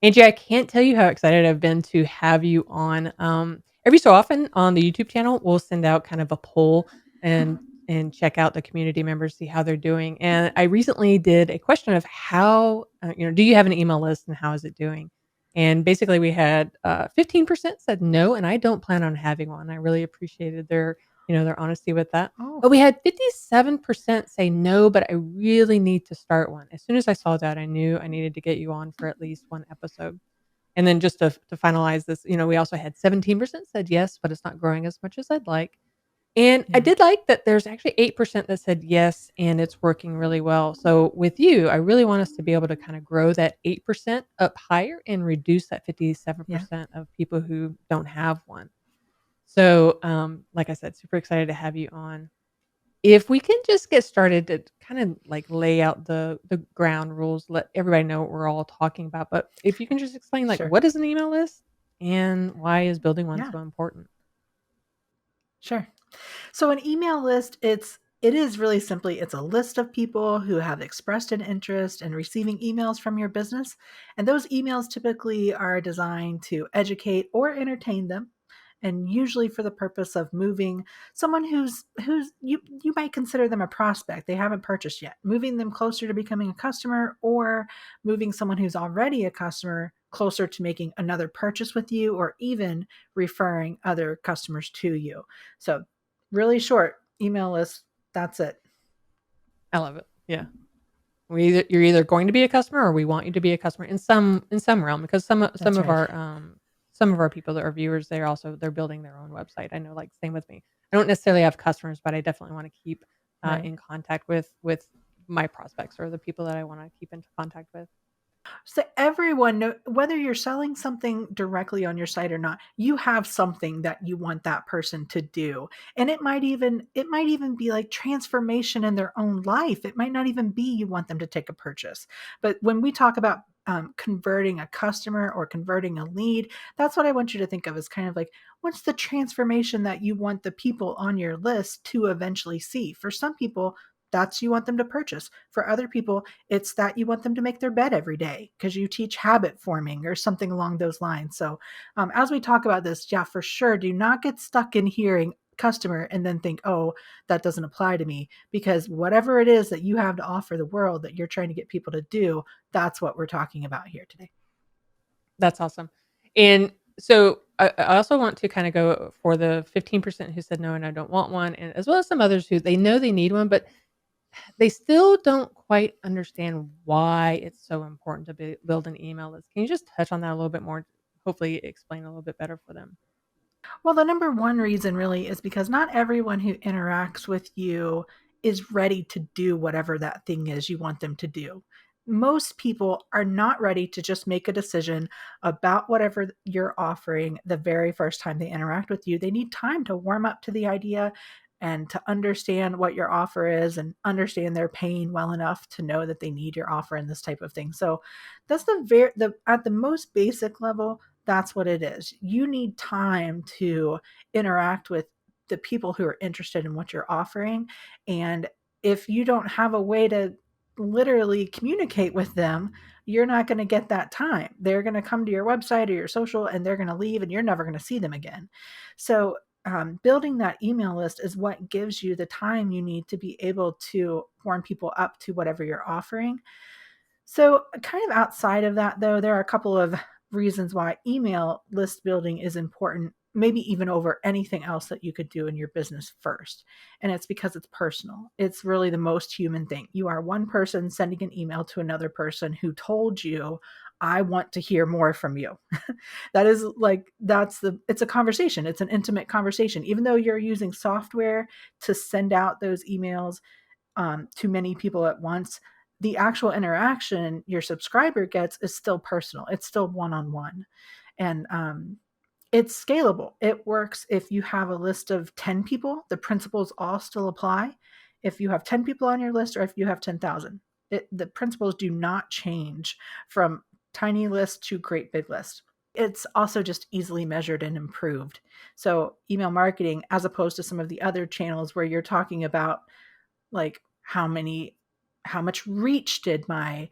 Angie, I can't tell you how excited I've been to have you on. Every so often on the YouTube channel, we'll send out kind of a poll and check out the community members, see how they're doing. And I recently did a question of how, do you have an email list and how is it doing? And basically, we had 15% said no, and I don't plan on having one. I really appreciated their honesty with that. Oh, But we had 57% say no, but I really need to start one. As soon as I saw that, I knew I needed to get you on for at least one episode. And then just to finalize this, we also had 17% said yes, but it's not growing as much as I'd like. And I yeah. did like that there's actually 8% that said yes, and it's working really well. So with you, I really want us to be able to kind of grow that 8% up higher and reduce that Yeah. 57% of people who don't have one. So, like I said, super excited to have you on. If we can just get started to kind of like lay out the ground rules, let everybody know what we're all talking about. But if you can just explain like Sure. what is an email list and why is building one Yeah. so important? Sure. So an email list, it is really simply it's a list of people who have expressed an interest in receiving emails from your business, and those emails typically are designed to educate or entertain them, and usually for the purpose of moving someone who's you might consider them a prospect. They haven't purchased yet, moving them closer to becoming a customer, or moving someone who's already a customer closer to making another purchase with you, or even referring other customers to you. So really short email list. That's it. I love it. Yeah. You're either going to be a customer or we want you to be a customer in some realm because some That's of right. our people that are viewers, they're building their own website. I know, like same with me. I don't necessarily have customers, but I definitely want to keep Right. in contact with my prospects or the people that I want to keep in contact with. So everyone, whether you're selling something directly on your site or not, you have something that you want that person to do. And it might even be like transformation in their own life. It might not even be you want them to take a purchase. But when we talk about converting a customer or converting a lead, that's what I want you to think of as kind of like, what's the transformation that you want the people on your list to eventually see? For some people, that's you want them to purchase. For other people, it's that you want them to make their bed every day because you teach habit forming or something along those lines. So, as we talk about this, yeah, for sure, do not get stuck in hearing customer and then think, oh, that doesn't apply to me. Because whatever it is that you have to offer the world that you're trying to get people to do, that's what we're talking about here today. That's awesome. And so I also want to kind of go for the 15% who said no and I don't want one, and as well as some others who they know they need one, but they still don't quite understand why it's so important to build an email list. Can you just touch on that a little bit more? Hopefully, explain a little bit better for them. Well, the number one reason really is because not everyone who interacts with you is ready to do whatever that thing is you want them to do. Most people are not ready to just make a decision about whatever you're offering the very first time they interact with you. They need time to warm up to the idea and to understand what your offer is and understand their pain well enough to know that they need your offer and this type of thing. So that's the at the most basic level, that's what it is. You need time to interact with the people who are interested in what you're offering. And if you don't have a way to literally communicate with them, you're not going to get that time. They're going to come to your website or your social and they're going to leave and you're never going to see them again. So, building that email list is what gives you the time you need to be able to warm people up to whatever you're offering. So, kind of outside of that, though, there are a couple of reasons why email list building is important, maybe even over anything else that you could do in your business first. And it's because it's personal. It's really the most human thing. You are one person sending an email to another person who told you, I want to hear more from you. That is like, it's a conversation. It's an intimate conversation. Even though you're using software to send out those emails to many people at once, the actual interaction your subscriber gets is still personal. It's still one on one. And it's scalable. It works if you have a list of 10 people, the principles all still apply. If you have 10 people on your list or if you have 10,000, the principles do not change from tiny list to great big list. It's also just easily measured and improved. So, email marketing, as opposed to some of the other channels where you're talking about like how much reach did my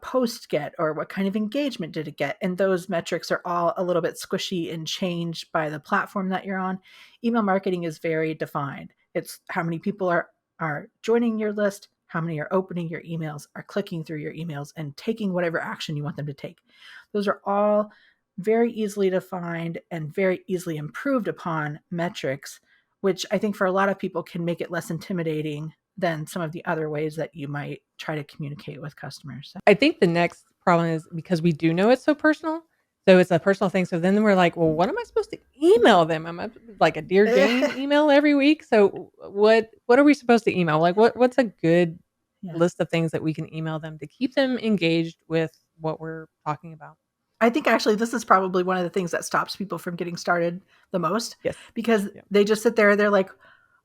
post get, or what kind of engagement did it get? And those metrics are all a little bit squishy and changed by the platform that you're on. Email marketing is very defined. It's how many people are joining your list, how many are opening your emails, are clicking through your emails, and taking whatever action you want them to take. Those are all very easily defined and very easily improved upon metrics, which I think for a lot of people can make it less intimidating than some of the other ways that you might try to communicate with customers. I think the next problem is because we do know it's so personal, so it's a personal thing, so then we're like, "Well, what am I supposed to email them? Am I like a Dear Jane email every week?" So what are we supposed to email? Like, what's a good Yeah. list of things that we can email them to keep them engaged with what we're talking about? I think actually this is probably one of the things that stops people from getting started the most, Yes. because Yeah. they just sit there, they're like,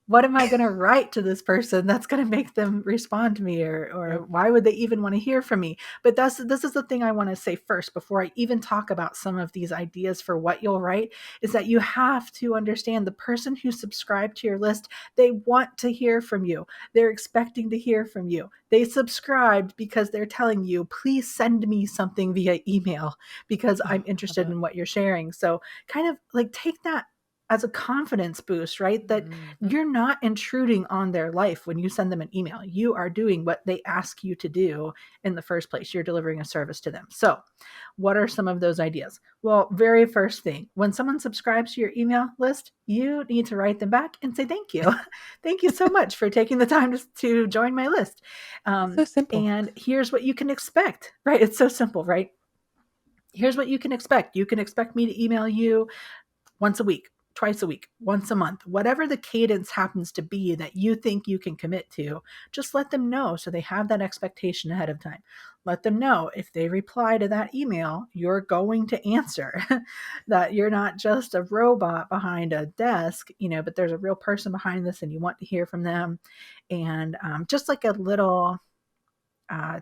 what am I going to write to this person that's going to make them respond to me, or Yep. why would they even want to hear from me? But this is the thing I want to say first before I even talk about some of these ideas for what you'll write, is that you have to understand the person who subscribed to your list, they want to hear from you. They're expecting to hear from you. They subscribed because they're telling you, please send me something via email because Oh, I'm I love interested that. in what you're sharing. So kind of like take that as a confidence boost, right? That Mhm. you're not intruding on their life when you send them an email. You are doing what they ask you to do in the first place. You're delivering a service to them. So, what are some of those ideas? Well, very first thing, when someone subscribes to your email list, you need to write them back and say thank you. Thank you so much for taking the time to join my list. It's so simple. And here's what you can expect, right? It's so simple, right? Here's what you can expect. You can expect me to email you once a week, twice a week, once a month, whatever the cadence happens to be that you think you can commit to, just let them know so they have that expectation ahead of time. Let them know if they reply to that email, you're going to answer, that you're not just a robot behind a desk, but there's a real person behind this and you want to hear from them. And just like a little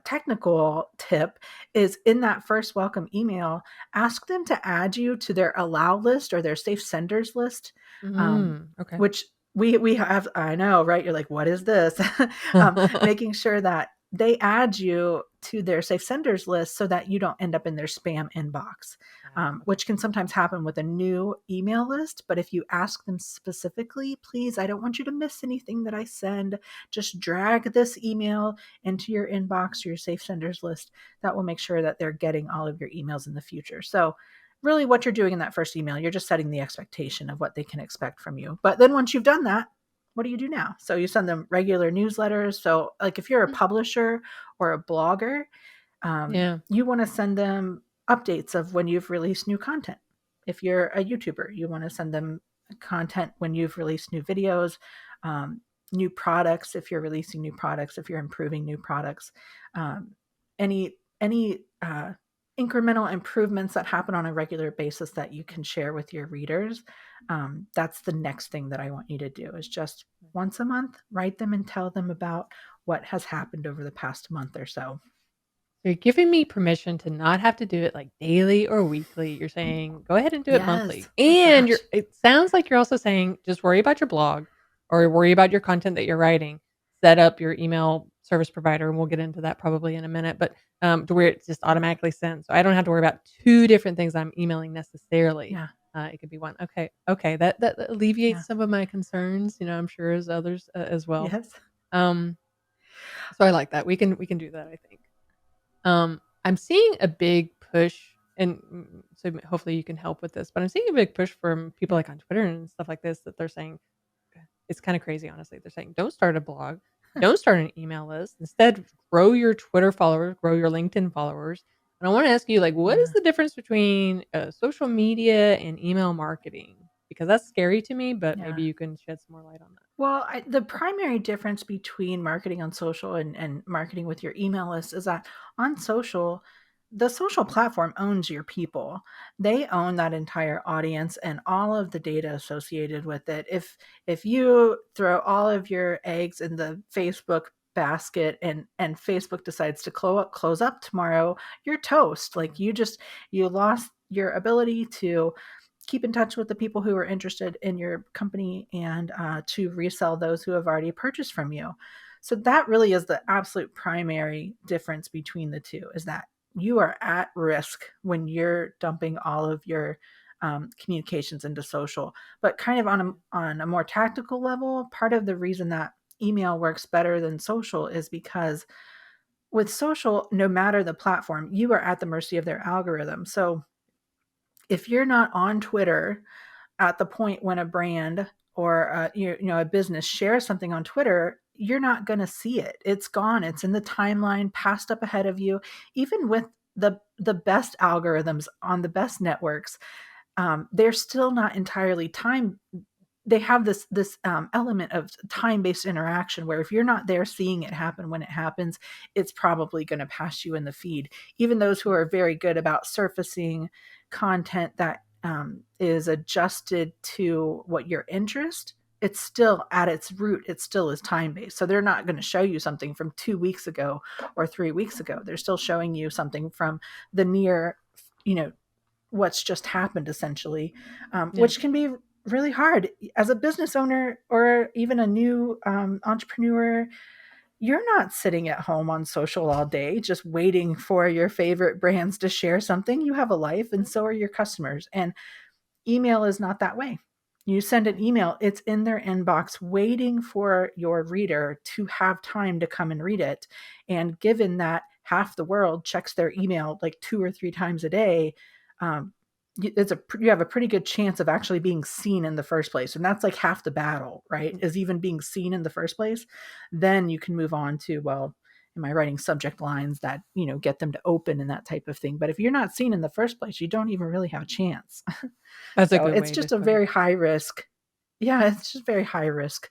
technical tip is in that first welcome email, ask them to add you to their allow list or their safe senders list, Okay. which we have. I know, right? You're like, what is this? Making sure that they add you to their safe senders list so that you don't end up in their spam inbox, Okay. which can sometimes happen with a new email list. But if you ask them specifically, please, I don't want you to miss anything that I send. Just drag this email into your inbox or your safe senders list. That will make sure that they're getting all of your emails in the future. So really what you're doing in that first email, you're just setting the expectation of what they can expect from you. But then once you've done that, what do you do now? So you send them regular newsletters. So like if you're a Mm, publisher or a blogger, yeah. you want to send them updates of when you've released new content. If you're a YouTuber, you want to send them content when you've released new videos, um, new products. If you're releasing new products, if you're improving new products, um, any incremental improvements that happen on a regular basis that you can share with your readers. That's the next thing that I want you to do is just once a month, write them and tell them about what has happened over the past month or so. So you're giving me permission to not have to do it, like, daily or weekly. You're saying, "Go ahead and do it monthly." Yes. Oh And gosh. you're it sounds like you're also saying, "Just worry about your blog or worry about your content that you're writing. Set up your email service provider," and we'll get into that probably in a minute, but, to where it's just Yeah. automatically sent. So I don't have to worry about 2 different things I'm emailing necessarily. Yeah. It could be 1. Okay, okay, that Yeah. alleviates some of my concerns, I'm sure as others, as well. Yes. Um, so I like that. We can do that, I think. I'm seeing a big push, and so hopefully you can help with this. But I'm seeing a big push from people Yeah. like on Twitter and stuff like this that they're saying it's kind of crazy, honestly. They're saying don't start a blog, don't start an email list. Instead, grow your Twitter followers, grow your LinkedIn followers. And I want to ask you, like, what is Yeah. the difference between social media and email marketing? Because that's scary to me, but Yeah. maybe you can shed some more light on that. Well, the primary difference between marketing on social and marketing with your email list is that on social, the social platform owns your people. They own that entire audience and all of the data associated with it. If you throw all of your eggs in the Facebook basket and Facebook decides to close up tomorrow, you're toast. Like you lost your ability to keep in touch with the people who are interested in your company and to resell those who have already purchased from you. So that really is the absolute primary difference between the two, is that you are at risk when you're dumping all of your communications into social. But kind of on a more tactical level, part of the reason that email works better than social is because with social, no matter the platform, you are at the mercy of their algorithm. So if you're not on Twitter at the point when a brand or a business shares something on Twitter, you're not going to see it. It's gone. It's in the timeline, passed up ahead of you. Even with the best algorithms on the best networks, they're still not entirely time. They have this element of time-based interaction where if you're not there seeing it happen when it happens, it's probably going to pass you in the feed. Even those who are very good about surfacing content that is adjusted to what your interest, it's still at its root, it still is time-based. So they're not going to show you something from 2 weeks ago or 3 weeks ago. They're still showing you something from the near, you know, what's just happened essentially, Yeah. which can be really hard as a business owner or even a new entrepreneur. You're not sitting at home on social all day just waiting for your favorite brands to share something. You have a life, and so are your customers. And email is not that way. You send an email, it's in their inbox waiting for your reader to have time to come and read it. And given that half the world checks their email like 2 or 3 times a day, um, you have a pretty good chance of actually being seen in the first place. And that's like half the battle, right? Is even being seen in the first place. Then you can move on to, well, am I writing subject lines that, get them to open and that type of thing. But if you're not seen in the first place, you don't even really have a chance. That's a So good it's way to just a put it. very high risk. Yeah, it's just very high risk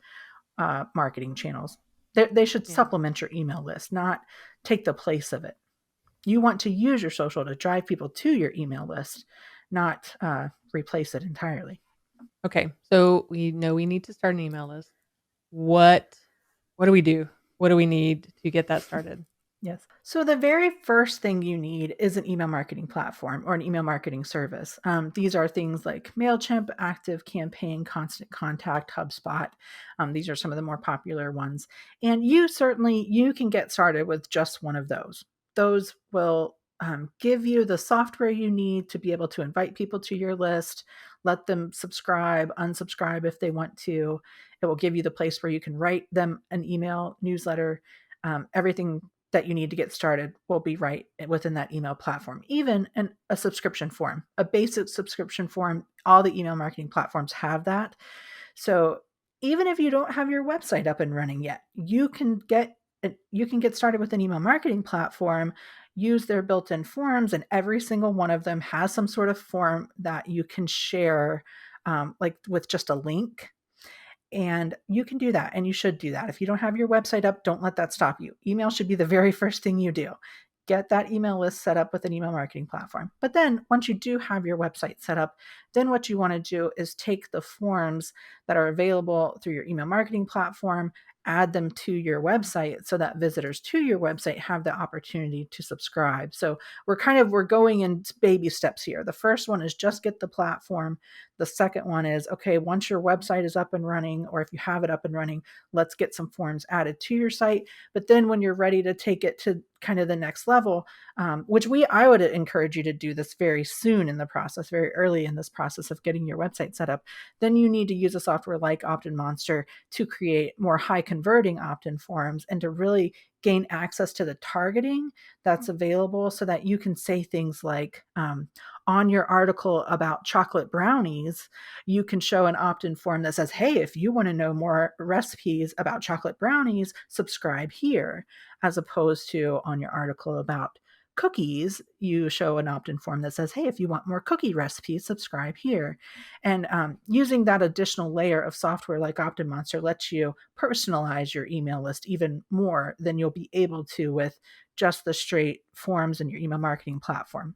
marketing channels. They should Yeah. supplement your email list, not take the place of it. You want to use your social to drive people to your email list, not replace it entirely. Okay. So we know we need to start an email list. What what do we do? What do we need to get that started? Yes. So the very first thing you need is an email marketing platform or an email marketing service. These are things like MailChimp, Active Campaign, Constant Contact, HubSpot. These are some of the more popular ones. And you can get started with just one of those. Those will give you the software you need to be able to invite people to your list, let them subscribe, unsubscribe if they want to. It will give you the place where you can write them an email newsletter. Everything that you need to get started will be right within that email platform. Even a subscription form, a basic subscription form, all the email marketing platforms have that. So even if you don't have your website up and running yet, you can get started with an email marketing platform, use their built-in forms, and every single one of them has some sort of form that you can share, like with just a link, and you can do that, and you should do that. If you don't have your website up, don't let that stop you. Email should be the very first thing you do. Get that email list set up with an email marketing platform. But then once you do have your website set up, then what you want to do is take the forms that are available through your email marketing platform, add them to your website so that visitors to your website have the opportunity to subscribe. So we're going in baby steps here. The first one is just get the platform. The second one is, okay, once your website is up and running, or if you have it up and running, let's get some forms added to your site. But then when you're ready to take it to kind of the next level, which I would encourage you to do this very soon in the process, very early in this process of getting your website set up, then you need to use a software like Opt-in Monster to create more high converting opt-in forms and to really gain access to the targeting that's available so that you can say things like, on your article about chocolate brownies, you can show an opt-in form that says, hey, if you want to know more recipes about chocolate brownies, subscribe here, as opposed to on your article about cookies, you show an opt-in form that says, hey, if you want more cookie recipes, subscribe here. And using that additional layer of software like Opt-in Monster lets you personalize your email list even more than you'll be able to with just the straight forms in your email marketing platform.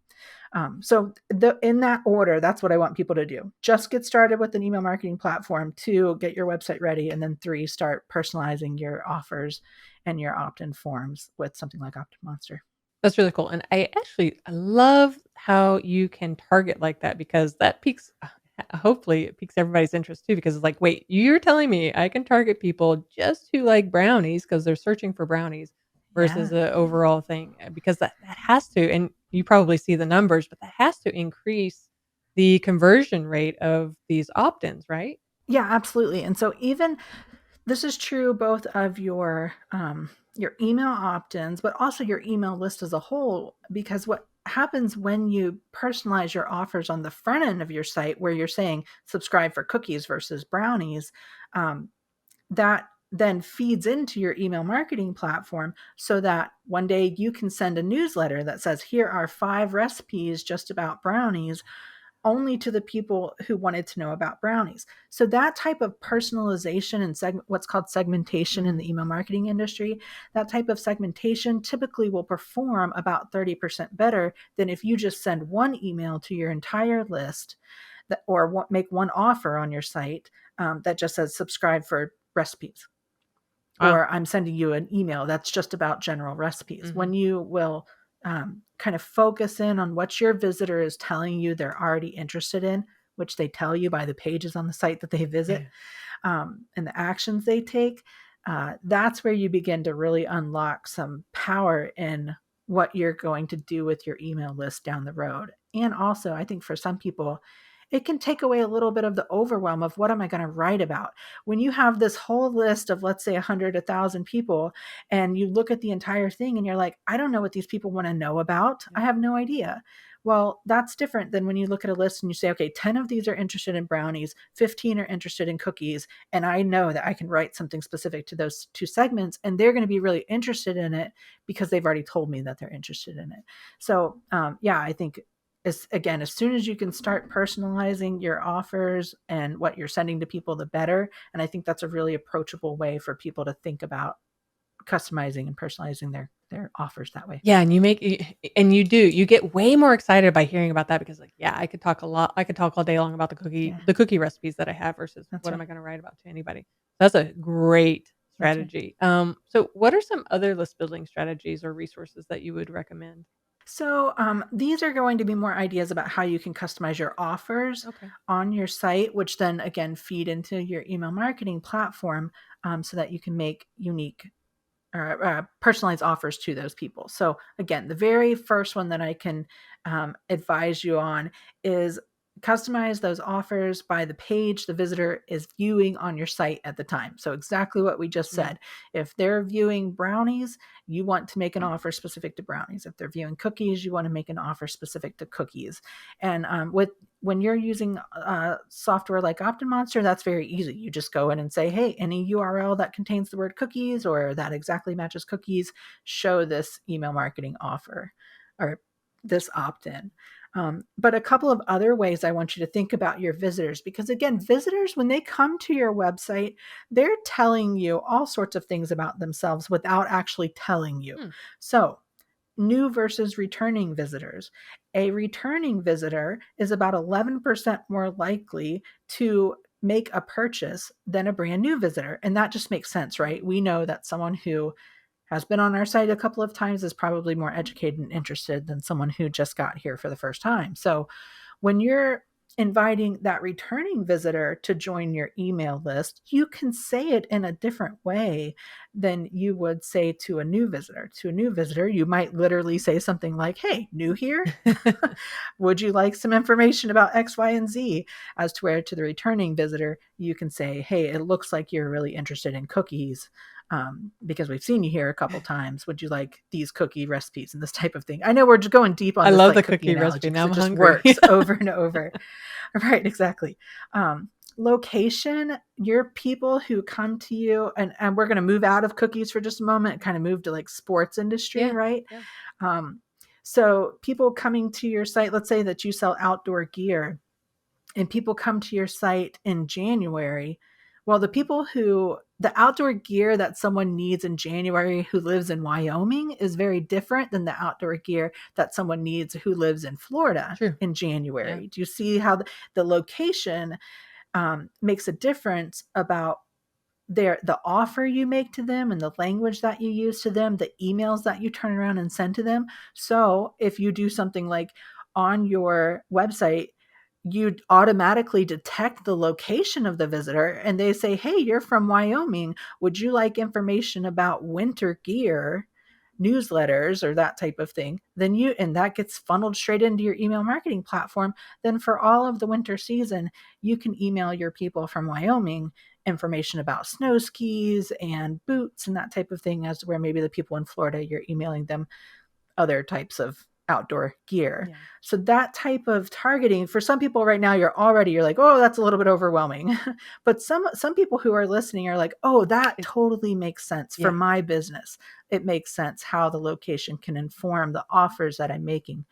In that order, that's what I want people to do. Just get started with an email marketing platform. 2, get your website ready. And then 3, start personalizing your offers and your opt-in forms with something like Opt-in Monster. That's really cool, and I love how you can target like that because that piques. hopefully it piques everybody's interest too, because it's like, wait, you're telling me I can target people just who like brownies because they're searching for brownies versus Yeah. the overall thing, because that has to, and you probably see the numbers, but that has to increase the conversion rate of these opt-ins, right? Yeah, absolutely. And so even this is true both of your email opt-ins, but also your email list as a whole, because what happens when you personalize your offers on the front end of your site, where you're saying subscribe for cookies versus brownies, um, that then feeds into your email marketing platform so that one day you can send a newsletter that says, here are 5 recipes just about brownies, only to the people who wanted to know about brownies. So that type of personalization and what's called segmentation in Mhm. the email marketing industry, that type of segmentation typically will perform about 30% better than if you just send one email to your entire list that, or make one offer on your site that just says subscribe for recipes, Wow. or I'm sending you an email that's just about general recipes. When Mhm. you will kind of focus in on what your visitor is telling you they're already interested in, which they tell you by the pages on the site that they visit, and the actions they take, that's where you begin to really unlock some power in what you're going to do with your email list down the road. And also, I think for some people, it can take away a little bit of the overwhelm of what am I going to write about? When you have this whole list of, let's say, 100, 1,000 people, and you look at the entire thing and you're like, I don't know what these people want to know about. I Yeah. have no idea. Well, that's different than when you look at a list and you say, okay, 10 of these are interested in brownies, 15 are interested in cookies, and I know that I can write something specific to those two segments, and they're going to be really interested in it because they've already told me that they're interested in it. So, yeah, I think as soon as you can start personalizing your offers and what you're sending to people, the better. And I think that's a really approachable way for people to think about customizing and personalizing their offers that way. Yeah, and you get way more excited by hearing about that because, like, yeah, I could talk all day long about Yeah, the cookie recipes that I have versus that's what am right. I gonna write about to anybody. That's a great That's right. strategy. So what are some other list building strategies or resources that you would recommend? So, these are going to be more ideas about how you can customize your offers Okay. on your site, which then again feed into your email marketing platform, so that you can make unique or personalized offers to those people. So, again, the very first one that I can advise you on is customize those offers by the page the visitor is viewing on your site at the time. So, exactly what we just Mm. said. If they're viewing brownies, you want to make an offer specific to brownies. If they're viewing cookies, you want to make an offer specific to cookies. And with when you're using software like OptinMonster, that's very easy. You just go in and say, hey, any URL that contains the word cookies or that exactly matches cookies, show this email marketing offer or this opt in. But a couple of other ways I want you to think about your visitors, because again, visitors, when they come to your website, they're telling you all sorts of things about themselves without actually telling you. Hmm. So, new versus returning visitors. A returning visitor is about 11% more likely to make a purchase than a brand new visitor. And that just makes sense, right? We know that someone who has been on our site a couple of times is probably more educated and interested than someone who just got here for the first time. So when you're inviting that returning visitor to join your email list, you can say it in a different way than you would say to a new visitor. To a new visitor, you might literally say something like, hey, new here? Would you like some information about X, Y, and Z? As to where to the returning visitor, you can say, hey, it looks like you're really interested in cookies. Because we've seen you here a couple times. Would you like these cookie recipes and this type of thing? I know we're just going deep on I this love the like cookie cookie analogy recipe. because Now it I'm just hungry. works over and over. Right, exactly. Location, your people who come to you, and we're going to move out of cookies for just a moment, kind of move to like sports industry, Yeah, right? yeah. Um, so people coming to your site, let's say that you sell outdoor gear and people come to your site in January. Well, the outdoor gear that someone needs in January who lives in Wyoming is very different than the outdoor gear that someone needs who lives in Florida True. in Yeah. January. Do you see how the location makes a difference about the offer you make to them and the language that you use to them, the emails that you turn around and send to them? So if you do something like on your website, you automatically detect the location of the visitor and they say, hey, you're from Wyoming. Would you like information about winter gear, newsletters, or that type of thing? Then and that gets funneled straight into your email marketing platform. Then for all of the winter season, you can email your people from Wyoming information about snow skis and boots and that type of thing, as where maybe the people in Florida, you're emailing them other types of outdoor gear. Yeah. So that type of targeting, for some people right now, you're like, oh, that's a little bit overwhelming. But some people who are listening are like, oh, that totally makes sense for Yeah. my business. It makes sense how the location can inform the offers that I'm making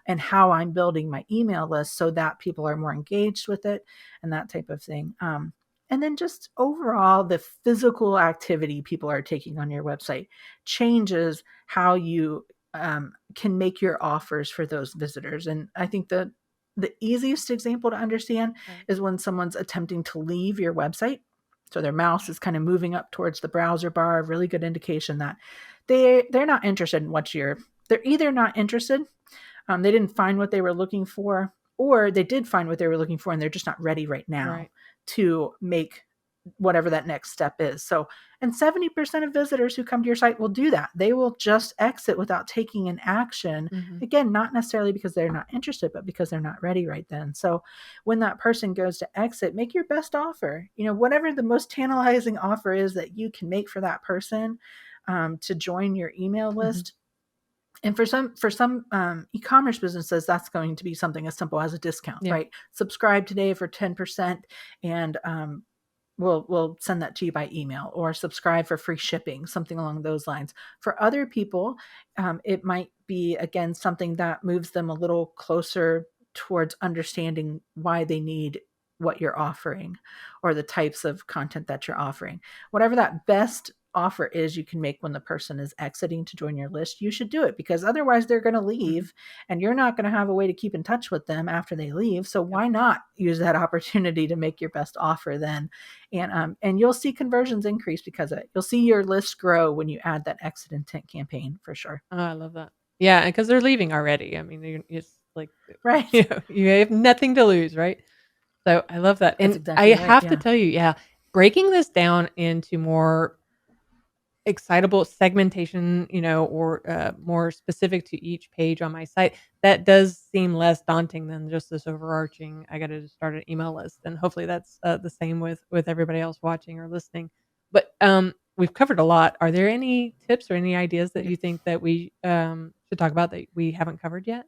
and how I'm building my email list so that people are more engaged with it and that type of thing. And then just overall, the physical activity people are taking on your website changes how you can make your offers for those visitors. And I think the easiest example to understand Right. is when someone's attempting to leave your website. So their mouse is kind of moving up towards the browser bar, a really good indication that they're not interested in they're either not interested, they didn't find what they were looking for, or they did find what they were looking for and they're just not ready right now Right. to make whatever that next step is. So, and 70% of visitors who come to your site will do that. They will just exit without taking an action. Mhm. Again, not necessarily because they're not interested, but because they're not ready right then. So, when that person goes to exit, make your best offer. Whatever the most tantalizing offer is that you can make for that person, to join your email Mhm. list. And for some e-commerce businesses, that's going to be something as simple as a discount, Yeah. right? Subscribe today for 10%, and we'll send that to you by email, or subscribe for free shipping, something along those lines. For other people, it might be, again, something that moves them a little closer towards understanding why they need what you're offering or the types of content that you're offering. Whatever that best offer is you can make when the person is exiting to join your list, you should do it, because otherwise they're going to Mhm. leave and you're not going to have a way to keep in touch with them after they leave. So Yep. why not use that opportunity to make your best offer then? And you'll see conversions increase because of it. You'll see your list grow when you add that exit intent campaign, for sure. Oh, I love that. Yeah, and because 'cause they're leaving already. I mean, it's like, Right. you have nothing to lose, right? So, I love that, That's and exactly I right. have to Yeah. tell you, yeah, breaking this down into more excitable segmentation, or, more specific to each page on my site, that does seem less daunting than just this overarching, "I gotta just start an email list," and hopefully that's, the same with everybody else watching or listening. But, we've covered a lot. Are there any tips or any ideas that you think that we, should talk about that we haven't covered yet?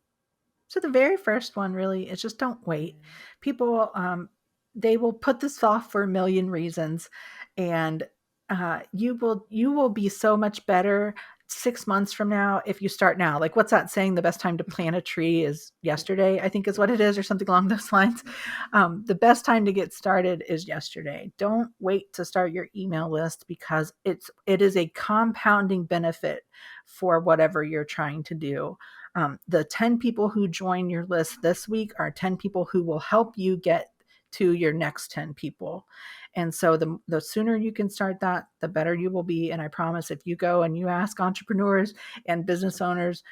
So the very first one really is just don't wait. Yeah. People, they will put this off for a million reasons, and you will be so much better 6 months from now if you start now. Like, what's that saying? The best time to plant a tree is Yeah, yesterday, I think is yeah. what it is, or something along those lines. The best time to get started is yesterday. Don't wait to start your email list, because it is a compounding benefit for whatever you're trying to do. The 10 people who join your list this week are 10 people who will help you get to your next 10 people. And so the sooner you can start that, the better you will be. And I promise, if you go and you ask entrepreneurs and business owners,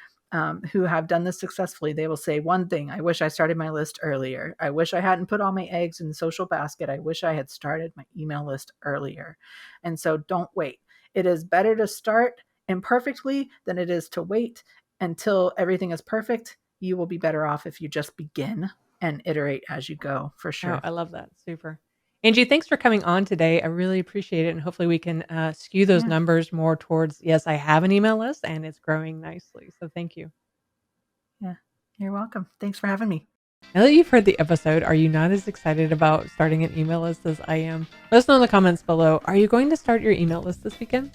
who have done this successfully, they will say one thing: I wish I started my list earlier. I wish I hadn't put all my eggs in the social basket. I wish I had started my email list earlier. And so don't wait. It is better to start imperfectly than it is to wait until everything is perfect. You will be better off if you just begin and iterate as you go, for Oh, sure. I love that. Super. Angie, thanks for coming on today. I really appreciate it, and hopefully we can, skew those Yeah. numbers more towards, "Yes, I have an email list, and it's growing nicely." So thank you. Yeah. You're welcome. Thanks for having me. Now that you've heard the episode, are you not as excited about starting an email list as I am? Let us know in the comments below. Are you going to start your email list this weekend?